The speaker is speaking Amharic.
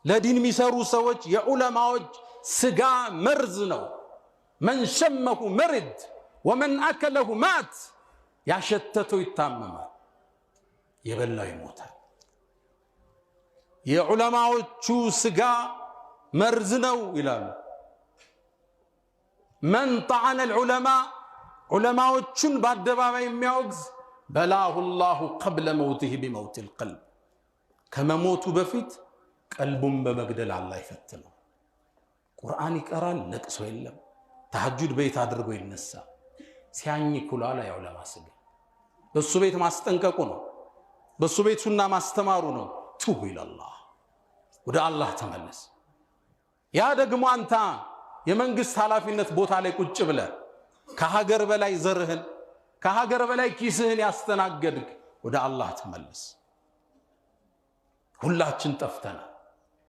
ለዲን የሚሰሩ ሰዎች የዑለማዎች ስጋ መርዝ ነው። መን ሸመሁ መርድ ወመን አከለሁ ማት። ያሸተተው ይታመማል፣ የበላው ይሞታል። የዑለማዎቹ ስጋ መርዝ ነው ይላሉ። መን ጠዐነ ልዑለማ ዑለማዎቹን በአደባባይ የሚያወግዝ በላሁ ላሁ ቀብለ መውቲህ ቢመውት ልቀልብ። ከመሞቱ በፊት ቀልቡን በመግደል አላህ ይፈትነው። ቁርአን ይቀራል፣ ለቅሶ የለም። ተሐጁድ ቤት አድርጎ ይነሳ። ሲያኝክ ውሏል የዑለማ ስጋ። በሱ ቤት ማስጠንቀቁ ነው፣ በሱ ቤት ሱና ማስተማሩ ነው። ቱቡ ኢለላህ፣ ወደ አላህ ተመለስ። ያ ደግሞ አንተ የመንግስት ኃላፊነት ቦታ ላይ ቁጭ ብለ ከሀገር በላይ ዘርህን ከሀገር በላይ ኪስህን ያስተናገድክ ወደ አላህ ተመለስ። ሁላችን ጠፍተናል።